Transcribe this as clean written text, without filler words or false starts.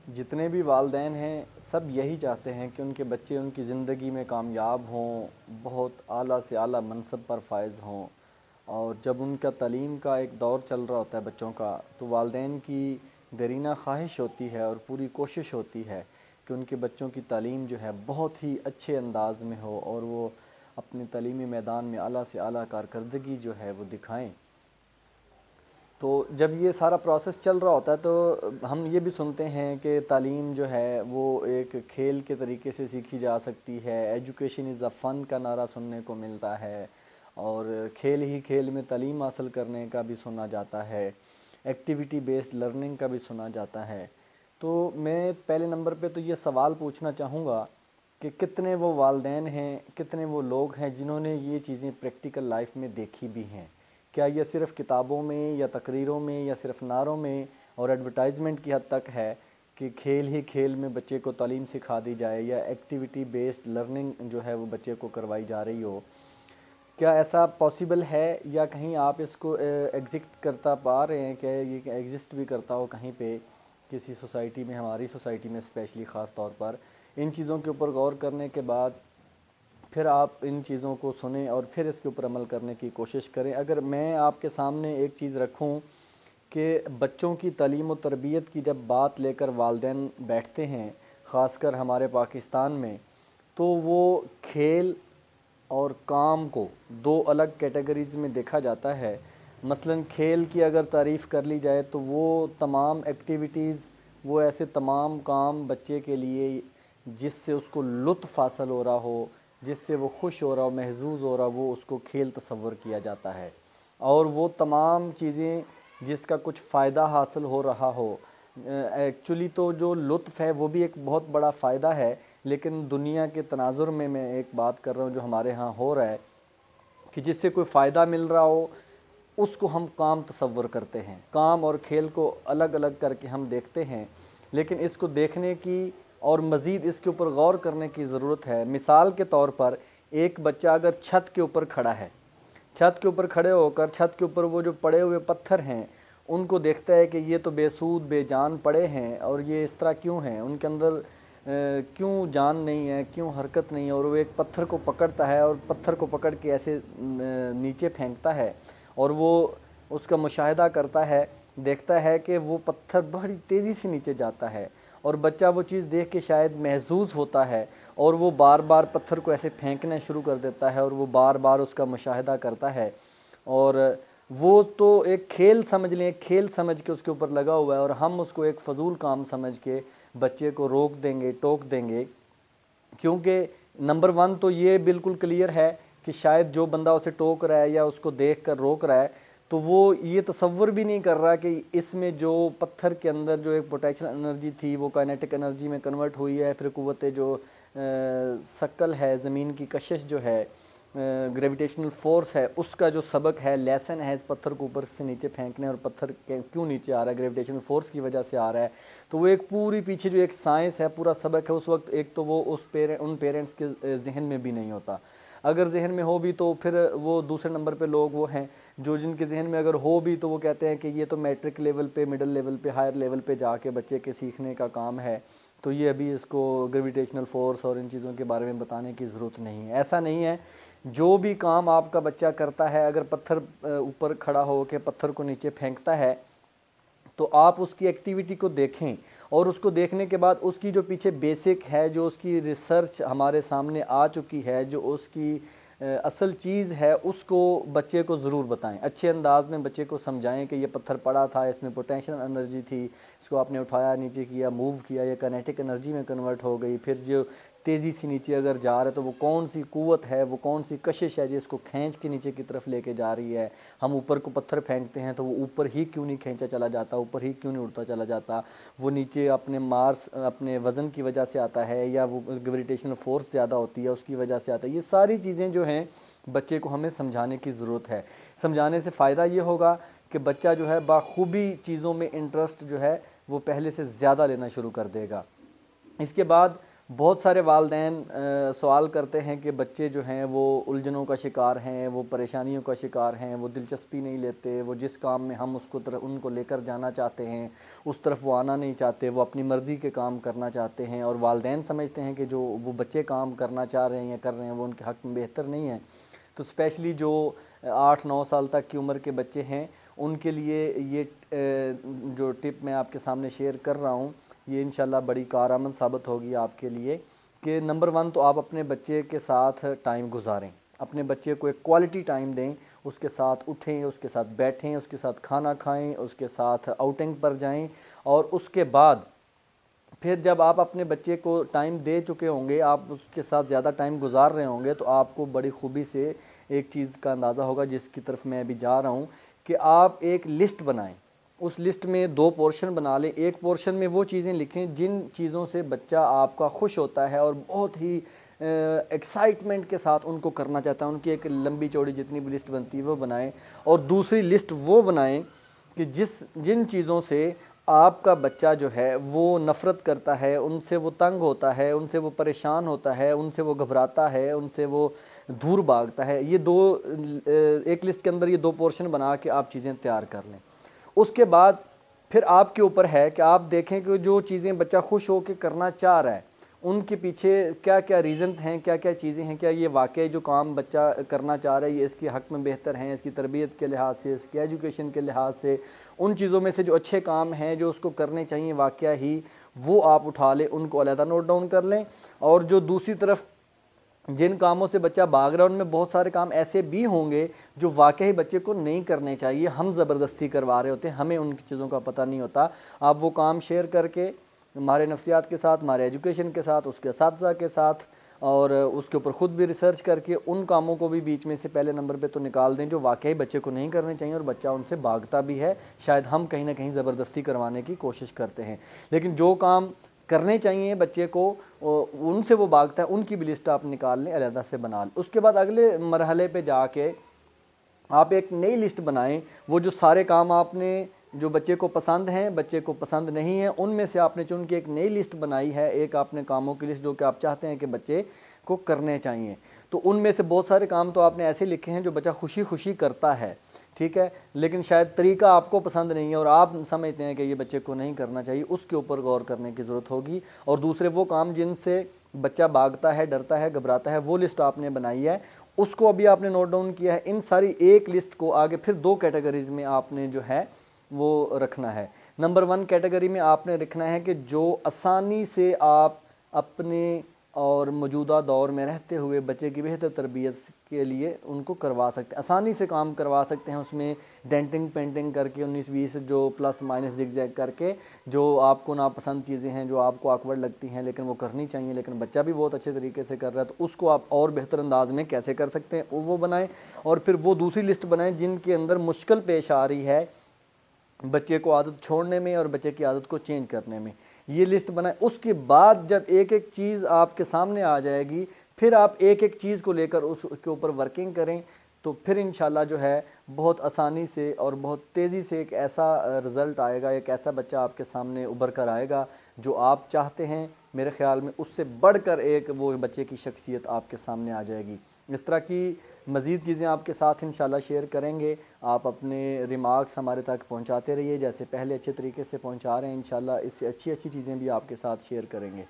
جتنے بھی والدین ہیں سب یہی چاہتے ہیں کہ ان کے بچے ان کی زندگی میں کامیاب ہوں، بہت اعلیٰ سے اعلیٰ منصب پر فائز ہوں۔ اور جب ان کا تعلیم کا ایک دور چل رہا ہوتا ہے بچوں کا، تو والدین کی دیرینہ خواہش ہوتی ہے اور پوری کوشش ہوتی ہے کہ ان کے بچوں کی تعلیم جو ہے بہت ہی اچھے انداز میں ہو اور وہ اپنے تعلیمی میدان میں اعلیٰ سے اعلیٰ کارکردگی جو ہے وہ دکھائیں۔ تو جب یہ سارا پروسیس چل رہا ہوتا ہے تو ہم یہ بھی سنتے ہیں کہ تعلیم جو ہے وہ ایک کھیل کے طریقے سے سیکھی جا سکتی ہے، ایجوکیشن از اے فن کا نعرہ سننے کو ملتا ہے، اور کھیل ہی کھیل میں تعلیم حاصل کرنے کا بھی سنا جاتا ہے، ایکٹیویٹی بیسڈ لرننگ کا بھی سنا جاتا ہے۔ تو میں پہلے نمبر پہ تو یہ سوال پوچھنا چاہوں گا کہ کتنے وہ والدین ہیں، کتنے وہ لوگ ہیں جنہوں نے یہ چیزیں پریکٹیکل لائف میں دیکھی بھی ہیں؟ کیا یہ صرف کتابوں میں یا تقریروں میں یا صرف نعروں میں اور ایڈورٹائزمنٹ کی حد تک ہے کہ کھیل ہی کھیل میں بچے کو تعلیم سکھا دی جائے یا ایکٹیویٹی بیسڈ لرننگ جو ہے وہ بچے کو کروائی جا رہی ہو؟ کیا ایسا پاسیبل ہے یا کہیں آپ اس کو ایگزسٹ کرتا پا رہے ہیں کہ یہ ایگزسٹ بھی کرتا ہو کہیں پہ کسی سوسائٹی میں، ہماری سوسائٹی میں اسپیشلی خاص طور پر؟ ان چیزوں کے اوپر غور کرنے کے بعد پھر آپ ان چیزوں کو سنیں اور پھر اس کے اوپر عمل کرنے کی کوشش کریں۔ اگر میں آپ کے سامنے ایک چیز رکھوں کہ بچوں کی تعلیم و تربیت کی جب بات لے کر والدین بیٹھتے ہیں، خاص کر ہمارے پاکستان میں، تو وہ کھیل اور کام کو دو الگ کیٹیگریز میں دیکھا جاتا ہے۔ مثلاً کھیل کی اگر تعریف کر لی جائے تو وہ تمام ایکٹیویٹیز، وہ ایسے تمام کام بچے کے لیے جس سے اس کو لطف حاصل ہو رہا ہو، جس سے وہ خوش ہو رہا ہو، محظوظ ہو رہا ہو، وہ اس کو کھیل تصور کیا جاتا ہے۔ اور وہ تمام چیزیں جس کا کچھ فائدہ حاصل ہو رہا ہو، ایکچولی تو جو لطف ہے وہ بھی ایک بہت بڑا فائدہ ہے، لیکن دنیا کے تناظر میں ایک بات کر رہا ہوں جو ہمارے ہاں ہو رہا ہے کہ جس سے کوئی فائدہ مل رہا ہو اس کو ہم کام تصور کرتے ہیں، کام اور کھیل کو الگ الگ کر کے ہم دیکھتے ہیں۔ لیکن اس کو دیکھنے کی اور مزید اس کے اوپر غور کرنے کی ضرورت ہے۔ مثال کے طور پر ایک بچہ اگر چھت کے اوپر کھڑا ہے، چھت کے اوپر کھڑے ہو کر چھت کے اوپر وہ جو پڑے ہوئے پتھر ہیں ان کو دیکھتا ہے کہ یہ تو بے سود بے جان پڑے ہیں اور یہ اس طرح کیوں ہیں، ان کے اندر کیوں جان نہیں ہے، کیوں حرکت نہیں ہے، اور وہ ایک پتھر کو پکڑتا ہے اور پتھر کو پکڑ کے ایسے نیچے پھینکتا ہے، اور وہ اس کا مشاہدہ کرتا ہے، دیکھتا ہے کہ وہ پتھر بڑی تیزی سے نیچے جاتا ہے، اور بچہ وہ چیز دیکھ کے شاید محظوظ ہوتا ہے اور وہ بار بار پتھر کو ایسے پھینکنا شروع کر دیتا ہے اور وہ بار بار اس کا مشاہدہ کرتا ہے، اور وہ تو ایک کھیل سمجھ لیں، ایک کھیل سمجھ کے اس کے اوپر لگا ہوا ہے، اور ہم اس کو ایک فضول کام سمجھ کے بچے کو روک دیں گے، ٹوک دیں گے۔ کیونکہ نمبر ون تو یہ بالکل کلیئر ہے کہ شاید جو بندہ اسے ٹوک رہا ہے یا اس کو دیکھ کر روک رہا ہے تو وہ یہ تصور بھی نہیں کر رہا کہ اس میں جو پتھر کے اندر جو ایک پوٹینشیل انرجی تھی وہ کائنیٹک انرجی میں کنورٹ ہوئی ہے، پھر قوت جو ثقل ہے، زمین کی کشش جو ہے، گریویٹیشنل فورس ہے، اس کا جو سبق ہے، لیسن ہے اس پتھر کو اوپر سے نیچے پھینکنے، اور پتھر کیوں نیچے آ رہا ہے، گریویٹیشنل فورس کی وجہ سے آ رہا ہے۔ تو وہ ایک پوری پیچھے جو ایک سائنس ہے، پورا سبق ہے، اس وقت ایک تو وہ ان پیرنٹس کے ذہن میں بھی نہیں ہوتا۔ اگر ذہن میں ہو بھی تو پھر وہ دوسرے نمبر پہ لوگ وہ ہیں جو جن کے ذہن میں اگر ہو بھی تو وہ کہتے ہیں کہ یہ تو میٹرک لیول پہ، مڈل لیول پہ، ہائر لیول پہ جا کے بچے کے سیکھنے کا کام ہے، تو یہ ابھی اس کو گریویٹیشنل فورس اور ان چیزوں کے بارے میں بتانے کی ضرورت نہیں ہے۔ ایسا نہیں ہے، جو بھی کام آپ کا بچہ کرتا ہے، اگر پتھر اوپر کھڑا ہو کے پتھر کو نیچے پھینکتا ہے تو آپ اس کی ایکٹیویٹی کو دیکھیں، اور اس کو دیکھنے کے بعد اس کی جو پیچھے بیسک ہے، جو اس کی ریسرچ ہمارے سامنے آ چکی ہے، جو اس کی اصل چیز ہے، اس کو بچے کو ضرور بتائیں، اچھے انداز میں بچے کو سمجھائیں کہ یہ پتھر پڑا تھا، اس میں پوٹینشیل انرجی تھی، اس کو آپ نے اٹھایا، نیچے کیا، موو کیا، یہ کائنیٹک انرجی میں کنورٹ ہو گئی، پھر جو تیزی سے نیچے اگر جا رہا ہے تو وہ کون سی قوت ہے، وہ کون سی کشش ہے جو اس کو کھینچ کے نیچے کی طرف لے کے جا رہی ہے۔ ہم اوپر کو پتھر پھینکتے ہیں تو وہ اوپر ہی کیوں نہیں کھینچا چلا جاتا، اوپر ہی کیوں نہیں اڑتا چلا جاتا، وہ نیچے اپنے وزن کی وجہ سے آتا ہے، یا وہ گریویٹیشنل فورس زیادہ ہوتی ہے اس کی وجہ سے آتا ہے۔ یہ ساری چیزیں جو ہیں بچے کو ہمیں سمجھانے کی ضرورت ہے۔ سمجھانے سے فائدہ یہ ہوگا کہ بچہ جو ہے بخوبی چیزوں میں انٹرسٹ جو ہے وہ پہلے سے زیادہ لینا شروع کر دے گا۔ اس کے بعد بہت سارے والدین سوال کرتے ہیں کہ بچے جو ہیں وہ الجھنوں کا شکار ہیں، وہ پریشانیوں کا شکار ہیں، وہ دلچسپی نہیں لیتے، وہ جس کام میں ہم ان کو لے کر جانا چاہتے ہیں اس طرف وہ آنا نہیں چاہتے، وہ اپنی مرضی کے کام کرنا چاہتے ہیں، اور والدین سمجھتے ہیں کہ جو وہ بچے کام کرنا چاہ رہے ہیں یا کر رہے ہیں وہ ان کے حق میں بہتر نہیں ہے۔ تو اسپیشلی جو 8-9 سال تک کی عمر کے بچے ہیں ان کے لیے یہ جو ٹپ میں آپ کے سامنے شیئر کر رہا ہوں یہ انشاءاللہ بڑی کارآمد ثابت ہوگی آپ کے لیے، کہ نمبر 1 تو آپ اپنے بچے کے ساتھ ٹائم گزاریں، اپنے بچے کو ایک کوالٹی ٹائم دیں، اس کے ساتھ اٹھیں، اس کے ساتھ بیٹھیں، اس کے ساتھ کھانا کھائیں، اس کے ساتھ آؤٹنگ پر جائیں، اور اس کے بعد پھر جب آپ اپنے بچے کو ٹائم دے چکے ہوں گے، آپ اس کے ساتھ زیادہ ٹائم گزار رہے ہوں گے، تو آپ کو بڑی خوبی سے ایک چیز کا اندازہ ہوگا جس کی طرف میں ابھی جا رہا ہوں، کہ آپ ایک لسٹ بنائیں، اس لسٹ میں 2 پورشن بنا لیں۔ ایک پورشن میں وہ چیزیں لکھیں جن چیزوں سے بچہ آپ کا خوش ہوتا ہے اور بہت ہی ایکسائٹمنٹ کے ساتھ ان کو کرنا چاہتا ہے، ان کی ایک لمبی چوڑی جتنی بھی لسٹ بنتی ہے وہ بنائیں، اور دوسری لسٹ وہ بنائیں کہ جن چیزوں سے آپ کا بچہ جو ہے وہ نفرت کرتا ہے، ان سے وہ تنگ ہوتا ہے، ان سے وہ پریشان ہوتا ہے، ان سے وہ گھبراتا ہے، ان سے وہ دور بھاگتا ہے، یہ ایک لسٹ کے اندر یہ 2 پورشن بنا کے آپ چیزیں تیار کر لیں۔ اس کے بعد پھر آپ کے اوپر ہے کہ آپ دیکھیں کہ جو چیزیں بچہ خوش ہو کے کرنا چاہ رہا ہے ان کے پیچھے کیا کیا ریزنز ہیں، کیا کیا چیزیں ہیں، کیا یہ واقعی جو کام بچہ کرنا چاہ رہا ہے یہ اس کے حق میں بہتر ہیں، اس کی تربیت کے لحاظ سے، اس کی ایجوکیشن کے لحاظ سے، ان چیزوں میں سے جو اچھے کام ہیں جو اس کو کرنے چاہیے واقعہ ہی وہ آپ اٹھا لیں، ان کو علیحدہ نوٹ ڈاؤن کر لیں، اور جو دوسری طرف جن کاموں سے بچہ بھاگ رہا ہے ان میں بہت سارے کام ایسے بھی ہوں گے جو واقعی بچے کو نہیں کرنے چاہیے، ہم زبردستی کروا رہے ہوتے ہیں، ہمیں ان چیزوں کا پتہ نہیں ہوتا۔ آپ وہ کام شیئر کر کے ہمارے نفسیات کے ساتھ، ہمارے ایجوکیشن کے ساتھ، اس کے اساتذہ کے ساتھ، اور اس کے اوپر خود بھی ریسرچ کر کے ان کاموں کو بھی بیچ میں سے پہلے نمبر پہ تو نکال دیں جو واقعی بچے کو نہیں کرنے چاہیے اور بچہ ان سے بھاگتا بھی ہے، شاید ہم کہیں نہ کہیں زبردستی کروانے کی کوشش کرتے ہیں، لیکن جو کام کرنے چاہیے بچے کو ان سے وہ بھاگتا ہے، ان کی بھی لسٹ آپ نکال لیں، علیحدہ سے بنا لیں۔ اس کے بعد اگلے مرحلے پہ جا کے آپ ایک نئی لسٹ بنائیں، وہ جو سارے کام آپ نے جو بچے کو پسند ہیں، بچے کو پسند نہیں ہیں، ان میں سے آپ نے چن کے ایک نئی لسٹ بنائی ہے، ایک آپ نے کاموں کی لسٹ جو کہ آپ چاہتے ہیں کہ بچے کو کرنے چاہیے، تو ان میں سے بہت سارے کام تو آپ نے ایسے لکھے ہیں جو بچہ خوشی خوشی کرتا ہے، ٹھیک ہے، لیکن شاید طریقہ آپ کو پسند نہیں ہے اور آپ سمجھتے ہیں کہ یہ بچے کو نہیں کرنا چاہیے، اس کے اوپر غور کرنے کی ضرورت ہوگی، اور دوسرے وہ کام جن سے بچہ بھاگتا ہے، ڈرتا ہے، گھبراتا ہے، وہ لسٹ آپ نے بنائی ہے، اس کو ابھی آپ نے نوٹ ڈاؤن کیا ہے، ان ساری ایک لسٹ کو آگے پھر 2 کیٹیگریز میں آپ نے جو ہے وہ رکھنا ہے۔ نمبر 1 کیٹیگری میں آپ نے رکھنا ہے کہ جو آسانی سے آپ اپنے اور موجودہ دور میں رہتے ہوئے بچے کی بہتر تربیت کے لیے ان کو کروا سکتے ہیں، آسانی سے کام کروا سکتے ہیں، اس میں ڈینٹنگ پینٹنگ کر کے 19-20 جو پلس مائنس زگ زیگ کر کے، جو آپ کو ناپسند چیزیں ہیں جو آپ کو آکورڈ لگتی ہیں لیکن وہ کرنی چاہیے، لیکن بچہ بھی بہت اچھے طریقے سے کر رہا ہے، تو اس کو آپ اور بہتر انداز میں کیسے کر سکتے ہیں وہ بنائیں، اور پھر وہ دوسری لسٹ بنائیں جن کے اندر مشکل پیش آ رہی ہے بچے کو عادت چھوڑنے میں اور بچے کی عادت کو چینج کرنے میں، یہ لسٹ بنائیں۔ اس کے بعد جب ایک ایک چیز آپ کے سامنے آ جائے گی پھر آپ ایک ایک چیز کو لے کر اس کے اوپر ورکنگ کریں، تو پھر انشاءاللہ جو ہے بہت آسانی سے اور بہت تیزی سے ایک ایسا رزلٹ آئے گا، ایک ایسا بچہ آپ کے سامنے ابھر کر آئے گا جو آپ چاہتے ہیں، میرے خیال میں اس سے بڑھ کر ایک وہ بچے کی شخصیت آپ کے سامنے آ جائے گی۔ اس طرح کی مزید چیزیں آپ کے ساتھ انشاءاللہ شیئر کریں گے، آپ اپنے ریمارکس ہمارے تک پہنچاتے رہیے، جیسے پہلے اچھے طریقے سے پہنچا رہے ہیں، انشاءاللہ اس سے اچھی چیزیں بھی آپ کے ساتھ شیئر کریں گے۔